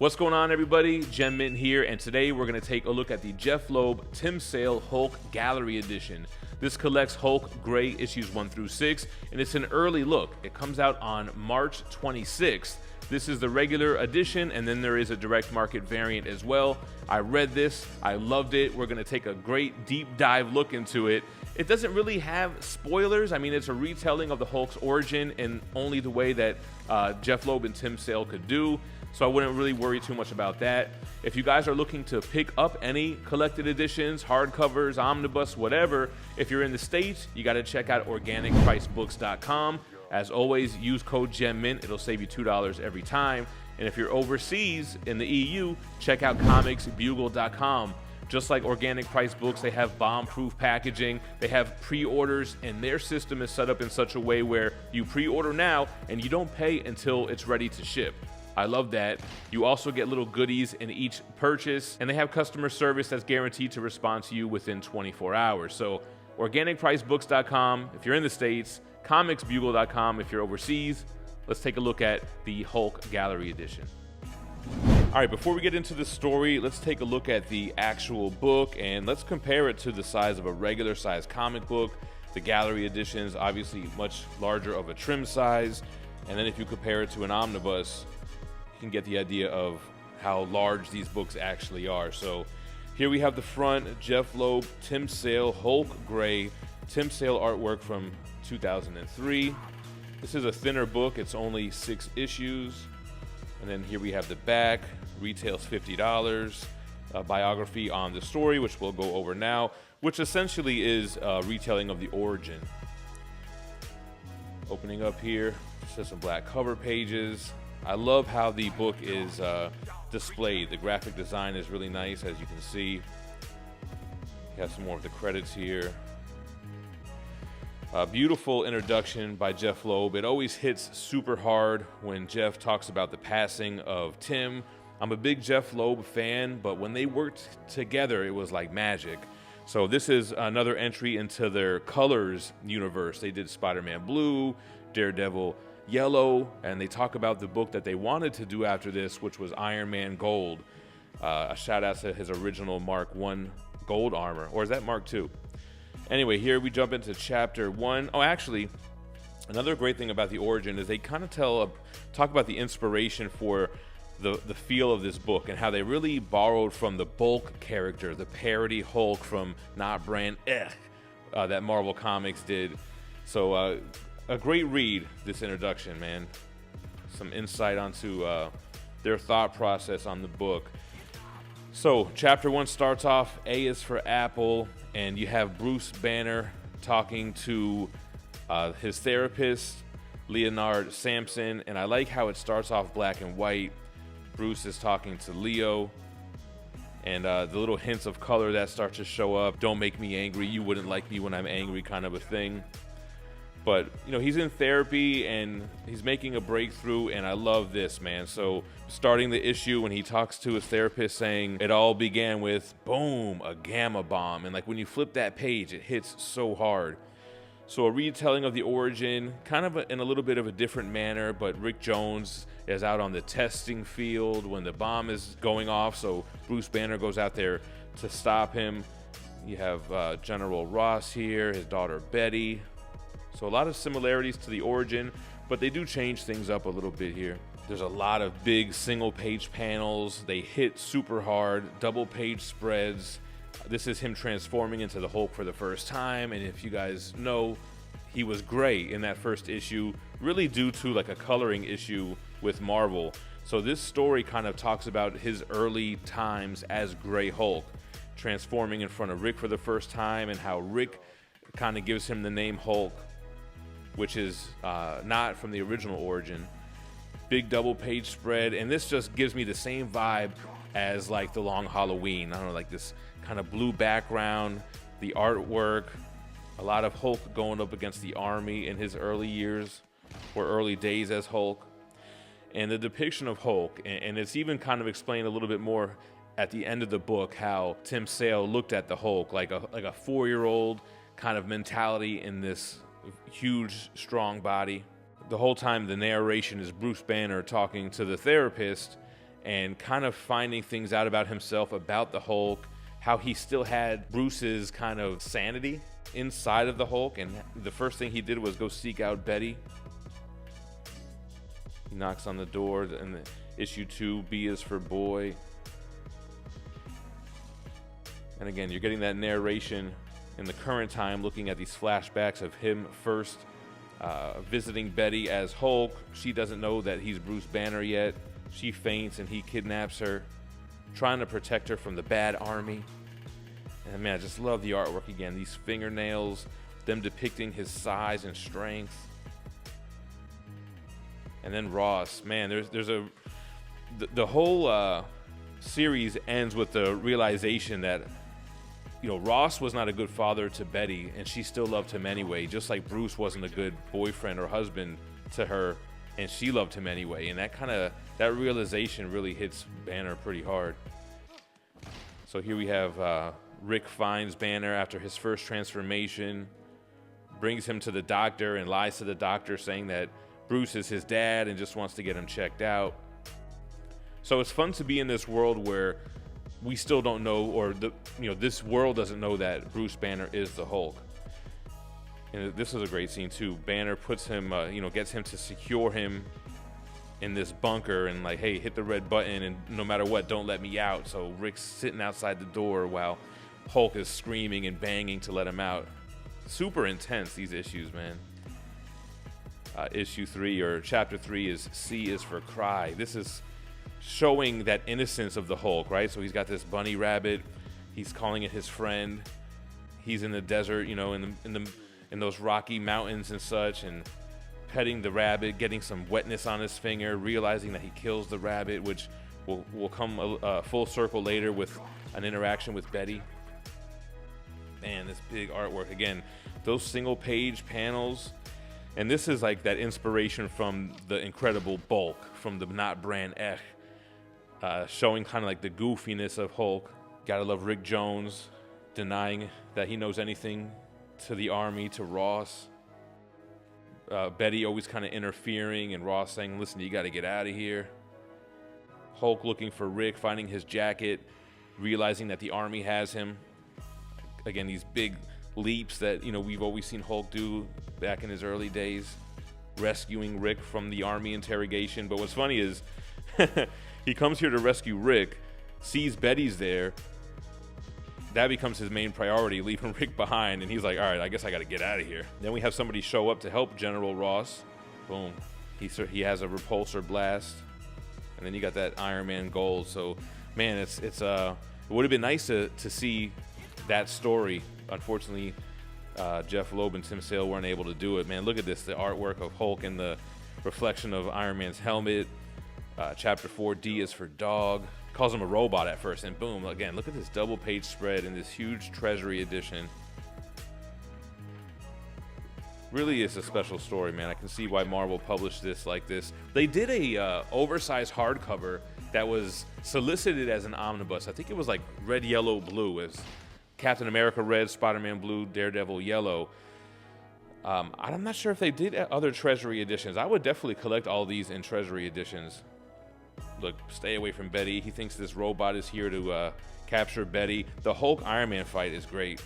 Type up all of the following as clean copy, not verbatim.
What's going on, everybody? GemMint here, and today we're going to take a look at the Jeph Loeb Tim Sale Hulk Gallery Edition. This collects Hulk Gray issues 1 through 6, and it's an early look. It comes out on March 26th. This is the regular edition, and then there is a direct market variant as well. I read this, I loved it. We're going to take a great deep dive look into it. It doesn't really have spoilers. I mean, it's a retelling of the Hulk's origin in only the way that Jeph Loeb and Tim Sale could do. So I wouldn't really worry too much about that. If you guys are looking to pick up any collected editions, hardcovers, omnibus, whatever, if you're in the States, you got to check out organicpricebooks.com. As always, use code GemMint. It'll save you $2 every time. And if you're overseas in the EU, check out comicsbugle.com. Just like Organic Price Books, they have bomb-proof packaging. They have pre-orders, and their system is set up in such a way where you pre-order now and you don't pay until it's ready to ship. I love that. You also get little goodies in each purchase, and they have customer service that's guaranteed to respond to you within 24 hours. So organicpricebooks.com if you're in the States, comicsbugle.com if you're overseas. Let's take a look at the Hulk Gallery Edition. All right, before we get into the story, let's take a look at the actual book, and let's compare it to the size of a regular size comic book. The Gallery Edition is obviously much larger of a trim size, and then if you compare it to an omnibus, can get the idea of how large these books actually are. So here we have the front, Jeph Loeb, Tim Sale, Hulk Gray, Tim Sale artwork from 2003. This is a thinner book, it's only 6 issues. And then here we have the back, retails $50, a biography on the story, which we'll go over now, which essentially is a retelling of the origin. Opening up here, just some black cover pages. I love how the book is displayed. The graphic design is really nice, as you can see. You have some more of the credits here. A beautiful introduction by Jeph Loeb. It always hits super hard when Jeph talks about the passing of Tim. I'm a big Jeph Loeb fan, but when they worked together, it was like magic. So this is another entry into their colors universe. They did Spider-Man Blue, Daredevil Yellow, and they talk about the book that they wanted to do after this, which was Iron Man Gold. A shout out to his original Mark I gold armor, or is that Mark II? Anyway, here we jump into chapter 1. Oh, actually, another great thing about the origin is they kind of talk about the inspiration for the feel of this book and how they really borrowed from the Bulk character, the parody Hulk from Not Brand that Marvel Comics did. So a great read, this introduction, man. Some insight onto their thought process on the book. So chapter 1 starts off, A is for Apple, and you have Bruce Banner talking to his therapist, Leonard Samson, and I like how it starts off black and white. Bruce is talking to Leo, and the little hints of color that start to show up. Don't make me angry, you wouldn't like me when I'm angry, kind of a thing. But, you know, he's in therapy and he's making a breakthrough, and I love this, man. So starting the issue when he talks to his therapist saying it all began with, boom, a gamma bomb. And like when you flip that page, it hits so hard. So a retelling of the origin, kind of in a little bit of a different manner, but Rick Jones is out on the testing field when the bomb is going off. So Bruce Banner goes out there to stop him. You have General Ross here, his daughter Betty. So a lot of similarities to the origin, but they do change things up a little bit here. There's a lot of big single-page panels. They hit super hard, double-page spreads. This is him transforming into the Hulk for the first time, and if you guys know, he was gray in that first issue, really due to like a coloring issue with Marvel. So this story kind of talks about his early times as Gray Hulk, transforming in front of Rick for the first time, and how Rick kind of gives him the name Hulk, which is not from the original origin. Big double page spread, and this just gives me the same vibe as like The Long Halloween. I don't know, like this kind of blue background, the artwork, a lot of Hulk going up against the army in his early years or early days as Hulk. And the depiction of Hulk, and it's even kind of explained a little bit more at the end of the book, how Tim Sale looked at the Hulk like a 4-year-old kind of mentality in this huge, strong body. The whole time the narration is Bruce Banner talking to the therapist, and kind of finding things out about himself, about the Hulk, how he still had Bruce's kind of sanity inside of the Hulk. And the first thing he did was go seek out Betty. He knocks on the door, and issue 2, B is for boy. And again, you're getting that narration in the current time, looking at these flashbacks of him first visiting Betty as Hulk. She doesn't know that he's Bruce Banner yet. She faints and he kidnaps her, trying to protect her from the bad army. And man, I just love the artwork again. These fingernails, them depicting his size and strength. And then Ross, man, the whole series ends with the realization that, you know, Ross was not a good father to Betty, and she still loved him anyway, just like Bruce wasn't a good boyfriend or husband to her, and she loved him anyway. And that realization really hits Banner pretty hard. So here we have Rick finds Banner after his first transformation, brings him to the doctor and lies to the doctor saying that Bruce is his dad and just wants to get him checked out. So it's fun to be in this world where we still don't know, or this world doesn't know that Bruce Banner is the Hulk. And this is a great scene too. Banner puts him, gets him to secure him in this bunker and like, hey, hit the red button and no matter what, don't let me out. So Rick's sitting outside the door while Hulk is screaming and banging to let him out. Super intense, these issues, man. Issue 3, or chapter 3, is C is for cry. This is showing that innocence of the Hulk, right? So he's got this bunny rabbit. He's calling it his friend. He's in the desert, in those rocky mountains and such, and petting the rabbit, getting some wetness on his finger, realizing that he kills the rabbit, which will come full circle later with an interaction with Betty. Man, this big artwork again. Those single page panels. And this is like that inspiration from the Incredible Bulk, from the Not Brand Ech, showing kind of like the goofiness of Hulk. Gotta love Rick Jones denying that he knows anything to the army, to Ross. Betty always kind of interfering, and Ross saying, listen, you gotta get out of here. Hulk looking for Rick, finding his jacket, realizing that the army has him. Again, these big leaps that we've always seen Hulk do back in his early days, rescuing Rick from the army interrogation. But what's funny is he comes here to rescue Rick, sees Betty's there. That becomes his main priority, leaving Rick behind, and he's like, all right, I guess I gotta get out of here. Then we have somebody show up to help General Ross. Boom, he has a repulsor blast, and then you got that Iron Man gold. So man, it would have been nice to see that story. Unfortunately, Jeph Loeb and Tim Sale weren't able to do it. Man, look at this, the artwork of Hulk and the reflection of Iron Man's helmet. Chapter 4, D is for dog. Calls him a robot at first, and boom, again, look at this double page spread in this huge Treasury edition. Really is a special story, man. I can see why Marvel published this like this. They did a oversized hardcover that was solicited as an omnibus. I think it was like red, yellow, blue, as Captain America red, Spider-Man blue, Daredevil yellow. I'm not sure if they did other Treasury editions. I would definitely collect all these in Treasury editions. Look, stay away from Betty. He thinks this robot is here to capture Betty. The Hulk Iron Man fight is great.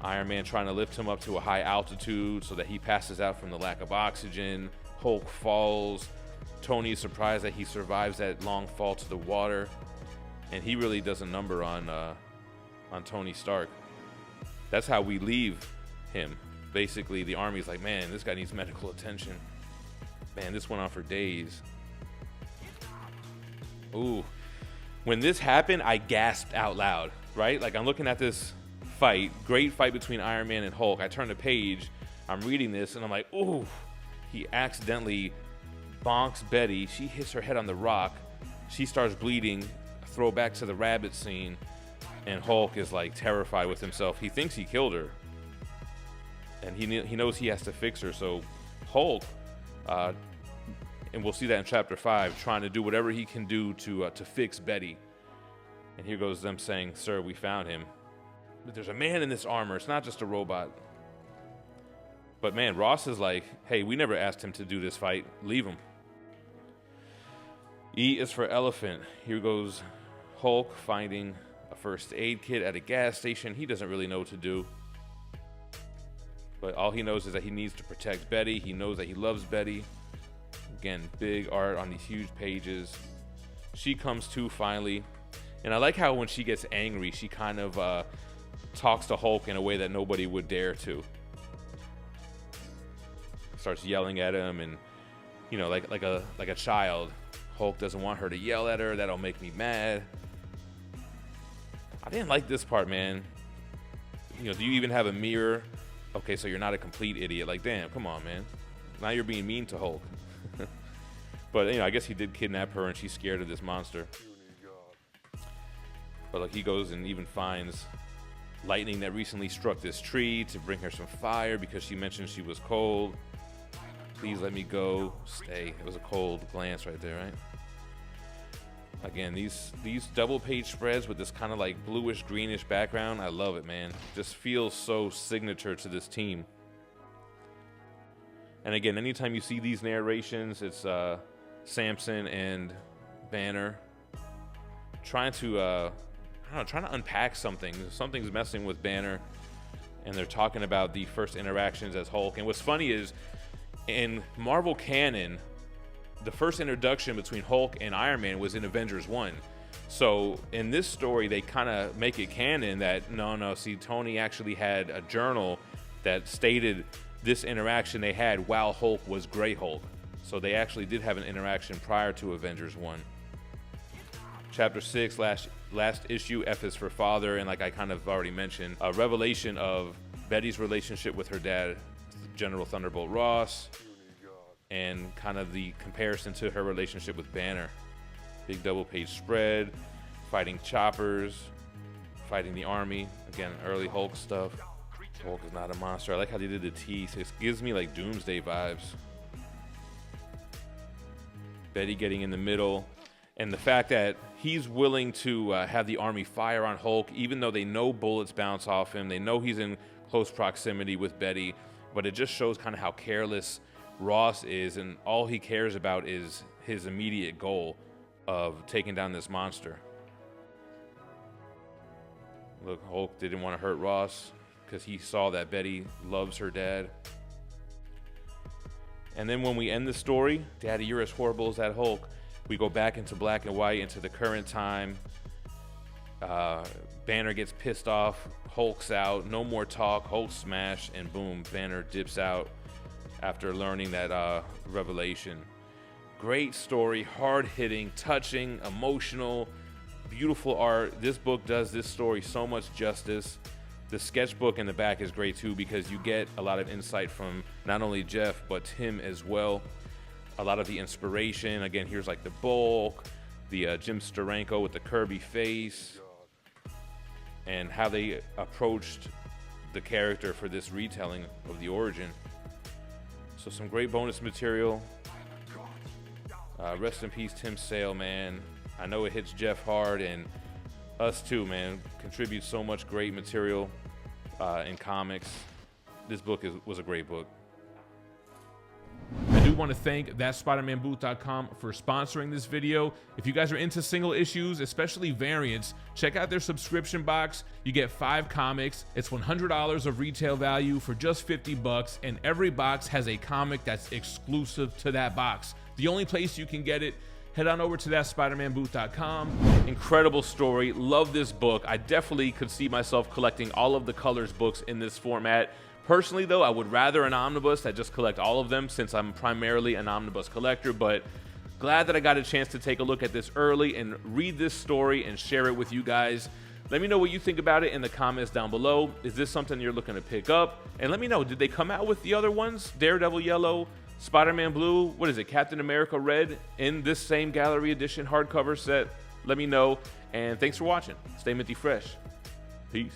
Iron Man trying to lift him up to a high altitude so that he passes out from the lack of oxygen. Hulk falls. Tony is surprised that he survives that long fall to the water, and he really does a number on Tony Stark. That's how we leave him. Basically, the army's like, man, this guy needs medical attention. Man, this went on for days. Ooh. When this happened, I gasped out loud, right? Like, I'm looking at this fight, great fight between Iron Man and Hulk. I turn the page, I'm reading this, and I'm like, ooh. He accidentally bonks Betty. She hits her head on the rock. She starts bleeding. Throwback to the rabbit scene. And Hulk is like terrified with himself. He thinks he killed her, and he knows he has to fix her. So Hulk, and we'll see that in chapter 5, trying to do whatever he can do to fix Betty. And here goes them saying, "Sir, we found him. But there's a man in this armor. It's not just a robot." But man, Ross is like, "Hey, we never asked him to do this fight. Leave him." E is for elephant. Here goes Hulk finding a first aid kit at a gas station. He doesn't really know what to do, but all he knows is that he needs to protect Betty. He knows that he loves Betty. Again, big art on these huge pages. She comes to finally, and I like how when she gets angry, she kind of talks to Hulk in a way that nobody would dare to. Starts yelling at him, and you know, like a child. Hulk doesn't want her to yell at her. That'll make me mad. I didn't like this part, man. You know, do you even have a mirror? Okay, so you're not a complete idiot. Like, damn, come on, man. Now you're being mean to Hulk. But, you know, I guess he did kidnap her, and she's scared of this monster. But, like, he goes and even finds lightning that recently struck this tree to bring her some fire because she mentioned she was cold. Please let me go. Stay. It was a cold glance right there, right? Again, these double page spreads with this kind of like bluish greenish background, I love it, man. Just feels so signature to this team. And again, anytime you see these narrations, it's Samson and Banner trying to I don't know, trying to unpack something. Something's messing with Banner, and they're talking about the first interactions as Hulk. And what's funny is, in Marvel canon, the first introduction between Hulk and Iron Man was in Avengers 1. So in this story, they kind of make it canon that, no, see, Tony actually had a journal that stated this interaction they had while Hulk was Grey Hulk. So they actually did have an interaction prior to Avengers 1. Chapter 6, last issue, F is for Father, and like I kind of already mentioned, a revelation of Betty's relationship with her dad, General Thunderbolt Ross, and kind of the comparison to her relationship with Banner. Big double page spread, fighting choppers, fighting the army. Again, early Hulk stuff. Hulk is not a monster. I like how they did the teeth. It gives me like Doomsday vibes. Betty getting in the middle, and the fact that he's willing to have the army fire on Hulk, even though they know bullets bounce off him. They know he's in close proximity with Betty, but it just shows kind of how careless Ross is, and all he cares about is his immediate goal of taking down this monster. Look, Hulk didn't want to hurt Ross because he saw that Betty loves her dad. And then when we end the story, Daddy, you're as horrible as that Hulk, we go back into black and white, into the current time. Banner gets pissed off, Hulk's out, no more talk, Hulk smash, and boom, Banner dips out after learning that revelation. Great story, hard-hitting, touching, emotional, beautiful art. This book does this story so much justice. The sketchbook in the back is great too, because you get a lot of insight from not only Jeph, but Tim as well. A lot of the inspiration. Again, here's like the Bulk, the Jim Steranko with the Kirby face, and how they approached the character for this retelling of the origin. So some great bonus material. Rest in peace, Tim Sale, man. I know it hits Jeph hard, and us too, man. Contributes so much great material in comics. This book was a great book. I do want to thank ThatSpidermanBooth.com for sponsoring this video. If you guys are into single issues, especially variants, check out their subscription box. You get 5 comics. It's $100 of retail value for just $50, and every box has a comic that's exclusive to that box. The only place you can get it, head on over to ThatSpidermanBooth.com. Incredible story. Love this book. I definitely could see myself collecting all of the Colors books in this format. Personally, though, I would rather an omnibus that just collect all of them, since I'm primarily an omnibus collector, but glad that I got a chance to take a look at this early and read this story and share it with you guys. Let me know what you think about it in the comments down below. Is this something you're looking to pick up? And let me know, did they come out with the other ones? Daredevil Yellow, Spider-Man Blue, what is it, Captain America Red, in this same gallery edition hardcover set? Let me know, and thanks for watching. Stay minty fresh. Peace.